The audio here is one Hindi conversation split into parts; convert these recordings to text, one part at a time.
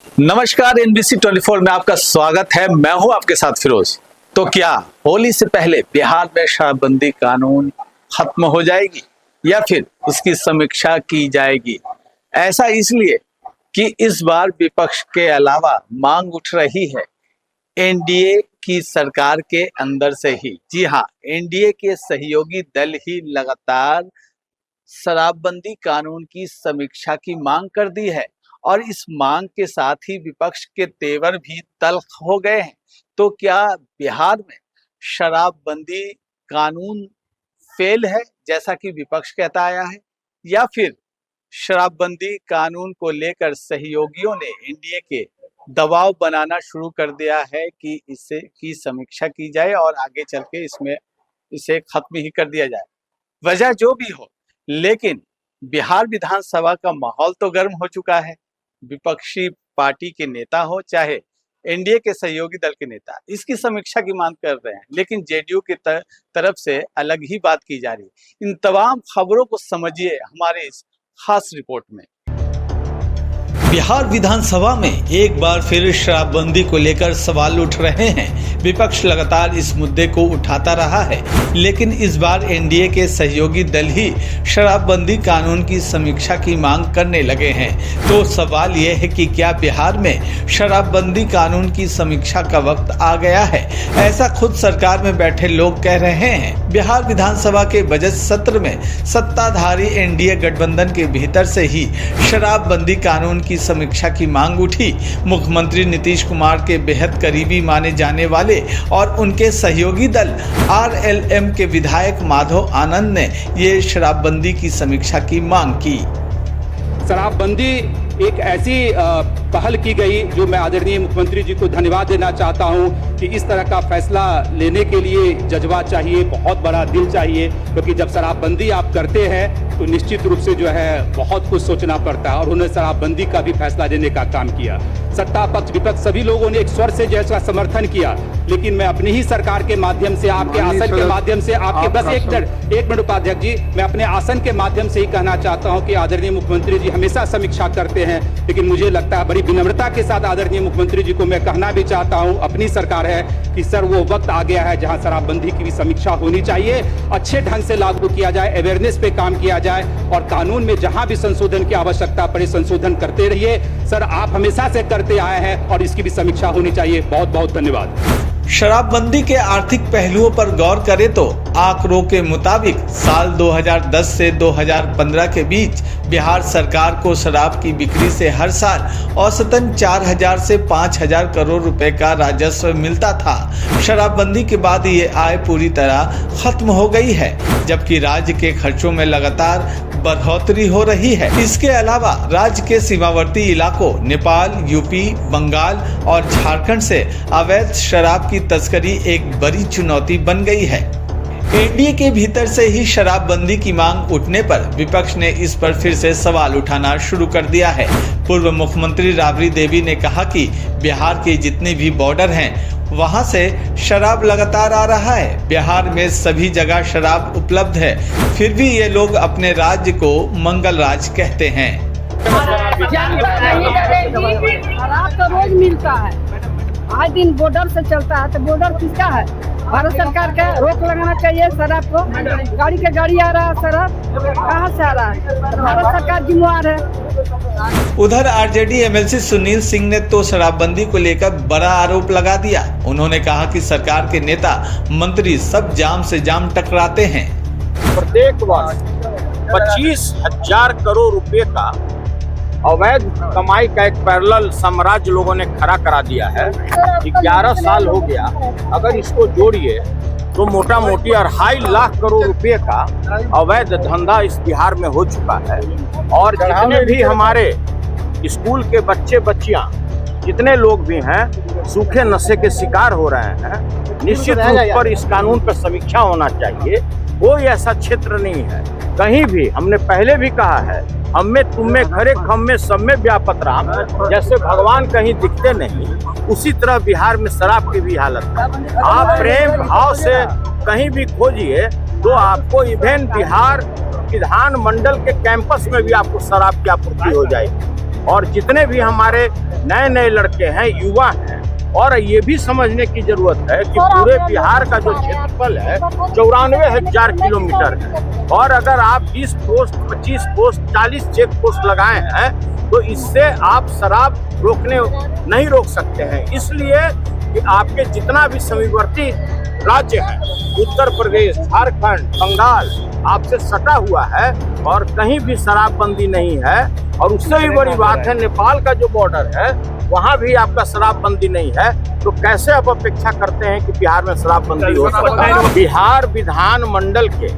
नमस्कार, एनबीसी 24 में आपका स्वागत है। मैं हूं आपके साथ फिरोज। तो क्या होली से पहले बिहार में शराबबंदी कानून खत्म हो जाएगी या फिर उसकी समीक्षा की जाएगी? ऐसा इसलिए कि इस बार विपक्ष के अलावा मांग उठ रही है एनडीए की सरकार के अंदर से ही। जी हाँ, एनडीए के सहयोगी दल ही लगातार शराबबंदी कानून की समीक्षा की मांग कर दी है और इस मांग के साथ ही विपक्ष के तेवर भी तल्ख हो गए हैं। तो क्या बिहार में शराबबंदी कानून फेल है जैसा कि विपक्ष कहता आया है, या फिर शराबबंदी कानून को लेकर सहयोगियों ने एनडीए के दबाव बनाना शुरू कर दिया है कि इसे की समीक्षा की जाए और आगे चल के इसे खत्म ही कर दिया जाए? वजह जो भी हो, लेकिन बिहार विधानसभा का माहौल तो गर्म हो चुका है। विपक्षी पार्टी के नेता हो चाहे एनडीए के सहयोगी दल के नेता, इसकी समीक्षा की मांग कर रहे हैं, लेकिन जेडीयू की तरफ से अलग ही बात की जा रही है। इन तमाम खबरों को समझिए हमारे इस खास रिपोर्ट में। बिहार विधानसभा में एक बार फिर शराबबंदी को लेकर सवाल उठ रहे हैं। विपक्ष लगातार इस मुद्दे को उठाता रहा है, लेकिन इस बार एनडीए के सहयोगी दल ही शराबबंदी कानून की समीक्षा की मांग करने लगे हैं। तो सवाल यह है कि क्या बिहार में शराबबंदी कानून की समीक्षा का वक्त आ गया है? ऐसा खुद सरकार में बैठे लोग कह रहे हैं। बिहार विधानसभा के बजट सत्र में सत्ताधारी एनडीए गठबंधन के भीतर से ही शराबबंदी कानून की समीक्षा की मांग उठी। मुख्यमंत्री नीतीश कुमार के बेहद करीबी माने जाने वाले और उनके सहयोगी दल आरएलएम के विधायक माधव आनंद ने ये शराबबंदी की समीक्षा की मांग की। शराबबंदी एक ऐसी पहल की गई जो मैं आदरणीय मुख्यमंत्री जी को धन्यवाद देना चाहता हूं कि इस तरह का फैसला लेने के लिए जज्बा चाहिए, बहुत बड़ा दिल चाहिए, क्योंकि जब शराबबंदी आप करते हैं तो निश्चित रूप से जो है बहुत कुछ सोचना पड़ता है, और उन्होंने शराबबंदी का भी फैसला लेने का काम किया। सत्ता पक्ष विपक्ष सभी लोगों ने एक स्वर से जैसा समर्थन किया, लेकिन मैं अपनी ही सरकार के माध्यम से, आपके आसन के माध्यम से, आपके बस एक मिनट उपाध्यक्ष जी, मैं अपने आसन के माध्यम से ही कहना चाहता हूं कि आदरणीय मुख्यमंत्री जी हमेशा समीक्षा करते हैं, लेकिन मुझे लगता है बड़ी विनम्रता के साथ आदरणीय मुख्यमंत्री जी को मैं कहना भी चाहता हूं, अपनी सरकार है कि सर वो वक्त आ गया है जहां शराबबंदी की भी समीक्षा होनी चाहिए, अच्छे ढंग से लागू किया जाए, अवेयरनेस पे काम किया जाए और कानून में जहां भी संशोधन की आवश्यकता पड़े संशोधन करते रहिए। सर आप हमेशा से करते आए हैं और इसकी भी समीक्षा होनी चाहिए। बहुत बहुत धन्यवाद। शराबबंदी के आर्थिक पहलुओं पर गौर करें तो आंकड़ों के मुताबिक साल 2010 से 2015 के बीच बिहार सरकार को शराब की बिक्री से हर साल औसतन 4000 से 5000 करोड़ रुपए का राजस्व मिलता था। शराबबंदी के बाद ये आय पूरी तरह खत्म हो गई है, जबकि राज्य के खर्चों में लगातार बढ़ोतरी हो रही है। इसके अलावा राज्य के सीमावर्ती इलाकों नेपाल, यूपी, बंगाल और झारखंड से अवैध शराब की तस्करी एक बड़ी चुनौती बन गई है। एनडीए के भीतर से ही शराबबंदी की मांग उठने पर विपक्ष ने इस पर फिर से सवाल उठाना शुरू कर दिया है। पूर्व मुख्यमंत्री राबड़ी देवी ने कहा कि बिहार के जितने भी बॉर्डर हैं वहां से शराब लगातार आ रहा है। बिहार में सभी जगह शराब उपलब्ध है, फिर भी ये लोग अपने राज्य को मंगल राज कहते हैं। शराब तो रोज मिलता है, आज दिन बॉर्डर से चलता है, तो बॉर्डर किसका है? भारत सरकार का। रोक लगाना चाहिए शराब को। गाड़ी के गाड़ी आ रहा है, शराब कहाँ से आ रहा है? भारत सरकार जिम्मेवार है। उधर आरजेडी एमएलसी सुनील सिंह ने तो शराबबंदी को लेकर बड़ा आरोप लगा दिया। उन्होंने कहा कि सरकार के नेता मंत्री सब जाम से जाम टकराते हैं। प्रत्येक वर्ष 25,000 करोड़ रुपए का अवैध कमाई का एक पैरेलल साम्राज्य लोगों ने खड़ा करा दिया है। 11 साल हो गया, अगर इसको जोड़िए तो मोटा मोटी 2.5 लाख करोड़ रुपए का अवैध धंधा इस बिहार में हो चुका है। और जितने भी हमारे स्कूल के बच्चे बच्चियां, जितने लोग भी हैं, सूखे नशे के शिकार हो रहे हैं। निश्चित रूप पर इस कानून पर समीक्षा होना चाहिए। कोई ऐसा क्षेत्र नहीं है कहीं भी, हमने पहले भी कहा है, हम में तुम में घरे खम में सब में व्यापत राम, जैसे भगवान कहीं दिखते नहीं, उसी तरह बिहार में शराब की भी हालत है। आप प्रेम भाव से कहीं भी खोजिए तो आपको इवेन बिहार विधान मंडल के कैंपस में भी आपको शराब की आपूर्ति हो जाएगी। और जितने भी हमारे नए नए लड़के हैं, युवा हैं, और ये भी समझने की जरूरत है कि पूरे बिहार का जो क्षेत्रफल है 94,000 किलोमीटर है, और अगर आप 20 पोस्ट, 25 पोस्ट, 40 चेक पोस्ट लगाए हैं तो इससे आप शराब नहीं रोक सकते हैं। इसलिए कि आपके जितना भी समीपवर्ती राज्य है, उत्तर प्रदेश, झारखंड, बंगाल आपसे सटा हुआ है और कहीं भी शराबबंदी नहीं है। और उससे भी बड़ी बात है, नेपाल का जो बॉर्डर है वहाँ भी आपका शराबबंदी नहीं है, तो कैसे आप अपेक्षा करते हैं कि बिहार में शराबबंदी हो सकता है? बिहार विधान मंडल के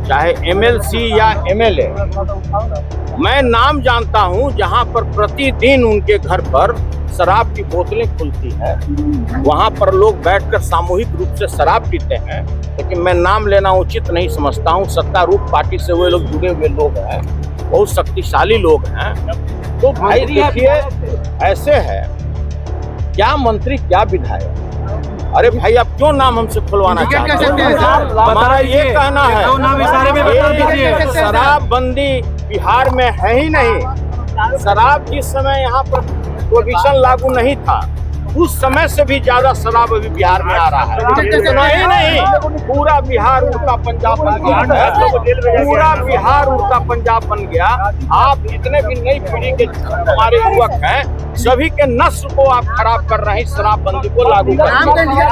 चाहे MLC या MLA, मैं नाम जानता हूं जहां पर प्रतिदिन उनके घर पर शराब की बोतलें खुलती है, वहां पर लोग बैठकर सामूहिक रूप से शराब पीते हैं, लेकिन मैं नाम लेना उचित नहीं समझता हूं। सत्तारूढ़ पार्टी से वे लोग जुड़े हुए लोग हैं, बहुत शक्तिशाली लोग हैं। तो भाई देखिए, ऐसे है, क्या मंत्री क्या विधायक, अरे भाई आप क्यों नाम हमसे खुलवाना चाहते हैं? हमारा ये कहना है, शराबबंदी बिहार में है ही नहीं। शराब जिस समय यहाँ पर प्रोहिबिशन लागू नहीं था, उस समय से भी ज्यादा शराब अभी बिहार में आ रहा है। नहीं, पूरा बिहार उड़ता पंजाब बन गया है, पूरा बिहार उड़ता पंजाब बन गया। आप जितने भी नई पीढ़ी के हमारे युवक हैं, सभी के नस्ल को आप खराब कर रहे हैं शराबबंदी को लागू कर।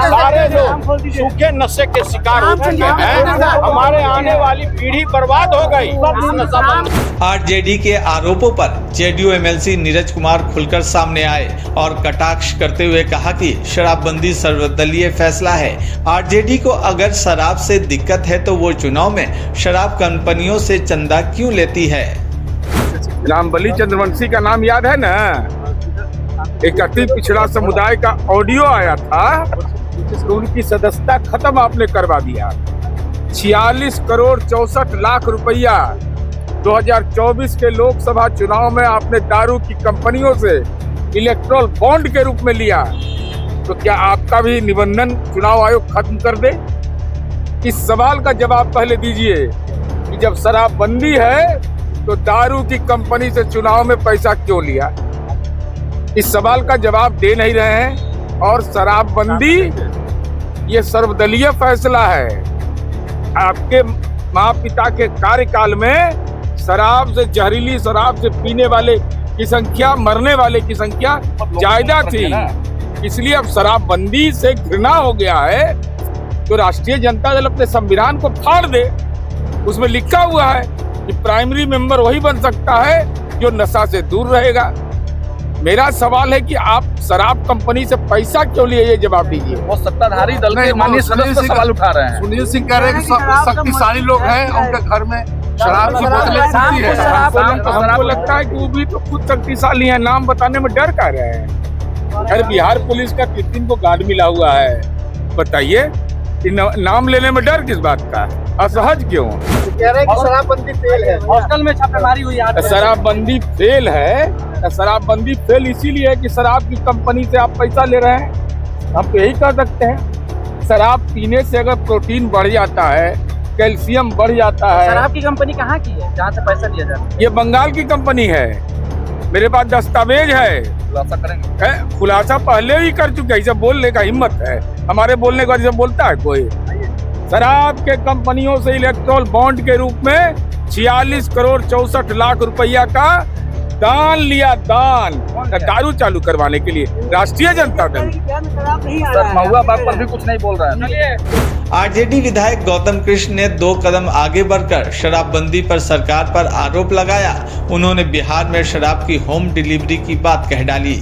सारे लोग सूखे नशे के शिकार हो चुके हैं, हमारे आने वाली पीढ़ी बर्बाद हो गई नशाबंदी। आरजेडी के आरोपों पर जेडीयू MLC नीरज कुमार खुलकर सामने आए और कटाक्ष करते हुए कहा कि शराबबंदी सर्वदलीय फैसला है। आरजेडी को अगर शराब से दिक्कत है तो वो चुनाव में शराब कंपनियों से चंदा क्यों लेती है? रामबली चंद्रवंशी का नाम याद है ना? एक अति पिछड़ा समुदाय का ऑडियो आया था, उनकी सदस्यता खत्म आपने करवा दिया। 46 करोड़ 64 लाख रुपया 2024 के लोकसभा चुनाव में आपने दारू की कंपनियों से इलेक्ट्रल बॉन्ड के रूप में लिया, तो क्या आपका भी निबंधन चुनाव आयोग खत्म कर दे? इस सवाल का जवाब पहले दीजिए कि जब शराबबंदी है तो दारू की कंपनी से चुनाव में पैसा क्यों लिया? इस सवाल का जवाब दे नहीं रहे हैं। और शराबबंदी ये सर्वदलीय फैसला है। आपके माँ पिता के कार्यकाल में शराब से, जहरीली शराब से पीने वाले की संख्या, मरने वाले की संख्या ज्यादा थी, इसलिए अब शराबबंदी से घृणा हो गया है। तो राष्ट्रीय जनता दल अपने संविधान को फाड़ दे, उसमें लिखा हुआ है कि प्राइमरी मेंबर वही बन सकता है जो नशा से दूर रहेगा। मेरा सवाल है कि आप शराब कंपनी से पैसा क्यों लिए, ये जवाब दीजिए। वो सत्ताधारी दल के माननीय सदस्य सवाल उठा रहे हैं। सुनील सिंह कह रहे हैं कि शक्तिशाली लोग हैं, उनके घर में शराब की बोतलें खुलती है। हमको लगता है कि वो भी तो खुद शक्तिशाली है, नाम बताने में डर कर रहे हैं। अरे बिहार पुलिस का किस दिन को गार्ड मिला हुआ है, बताइए, नाम लेने में डर किस बात का? असहज क्यों? कह रहे हैं कि शराबबंदी फेल है, हॉस्टल में छापेमारी हुई। शराबबंदी फेल है। शराबबंदी फेल इसीलिए है कि शराब की कंपनी से आप पैसा ले रहे हैं। हम तो यही कह सकते हैं, शराब पीने से अगर प्रोटीन बढ़ जाता है, कैल्शियम बढ़ जाता है। शराब की कंपनी कहाँ की है जहाँ से पैसा लिया जाता है? ये बंगाल की कंपनी है, मेरे पास दस्तावेज है। खुलासा करेंगे? खुलासा पहले ही कर चुके, ऐसे बोलने का हिम्मत है हमारे बोलने का, जैसे बोलता है कोई। शराब के कंपनियों से इलेक्ट्रल बॉन्ड के रूप में 46 करोड़ 64 लाख रुपया का दान लिया, दान दारू चालू करवाने के लिए राष्ट्रीय जनता दल। महुआ बाग पर भी कुछ नहीं बोल रहा है। आरजेडी विधायक गौतम कृष्ण ने 2 कदम आगे बढ़कर शराबबंदी पर सरकार पर आरोप लगाया। उन्होंने बिहार में शराब की होम डिलीवरी की बात कह डाली।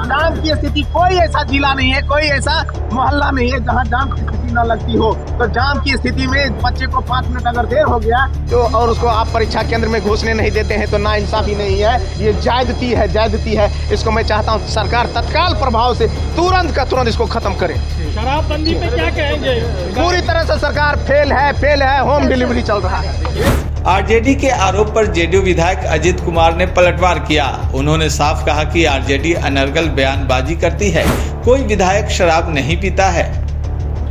जाम की स्थिति, कोई ऐसा जिला नहीं है, कोई ऐसा मोहल्ला नहीं है जहां जाम की स्थिति न लगती हो। तो जाम की स्थिति में बच्चे को 5 मिनट अगर देर हो गया तो और उसको आप परीक्षा केंद्र में घुसने नहीं देते हैं तो नाइंसाफी नहीं है, ये ज्यादती है। इसको मैं चाहता हूं सरकार तत्काल प्रभाव से तुरंत का तुरंत इसको खत्म करे। शराबबंदी पे क्या कहेंगे? पूरी तरह से सरकार फेल है, होम डिलीवरी चल रहा है। आरजेडी के आरोप पर जेडीयू विधायक अजित कुमार ने पलटवार किया। उन्होंने साफ कहा कि आरजेडी अनर्गल बयानबाजी करती है, कोई विधायक शराब नहीं पीता है।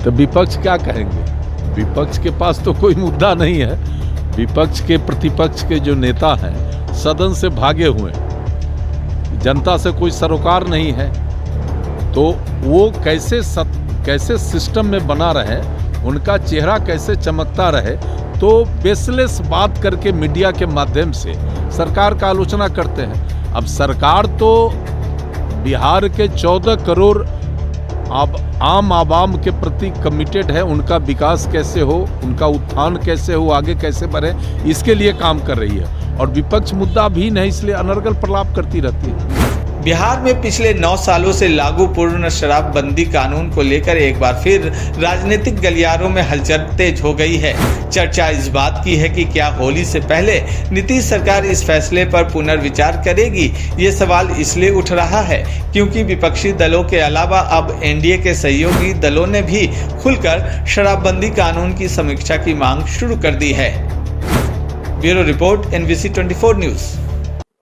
तो विपक्ष क्या कहेंगे? विपक्ष के पास तो कोई मुद्दा नहीं है। विपक्ष के प्रतिपक्ष के जो नेता हैं सदन से भागे हुए, जनता से कोई सरोकार नहीं है, तो वो कैसे सिस्टम में बना रहे, उनका चेहरा कैसे चमकता रहे, तो बेसलेस बात करके मीडिया के माध्यम से सरकार का आलोचना करते हैं। अब सरकार तो बिहार के 14 करोड़ अब आम आवाम के प्रति कमिटेड है, उनका विकास कैसे हो, उनका उत्थान कैसे हो, आगे कैसे बढ़े, इसके लिए काम कर रही है। और विपक्ष मुद्दा भी नहीं, इसलिए अनर्गल प्रलाप करती रहती है। बिहार में पिछले 9 सालों से लागू पूर्ण शराबबंदी कानून को लेकर एक बार फिर राजनीतिक गलियारों में हलचल तेज हो गई है। चर्चा इस बात की है कि क्या होली से पहले नीतीश सरकार इस फैसले पर पुनर्विचार करेगी। ये सवाल इसलिए उठ रहा है क्योंकि विपक्षी दलों के अलावा अब एनडीए के सहयोगी दलों ने भी खुलकर शराबबंदी कानून की समीक्षा की मांग शुरू कर दी है। Bureau report, NBC 24 news.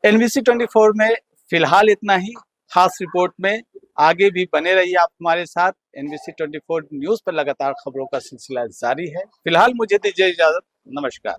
NBC 24 में फिलहाल इतना ही। खास रिपोर्ट में आगे भी बने रहिए आप हमारे साथ। NBC 24 न्यूज पर लगातार खबरों का सिलसिला जारी है। फिलहाल मुझे दीजिए इजाजत। नमस्कार।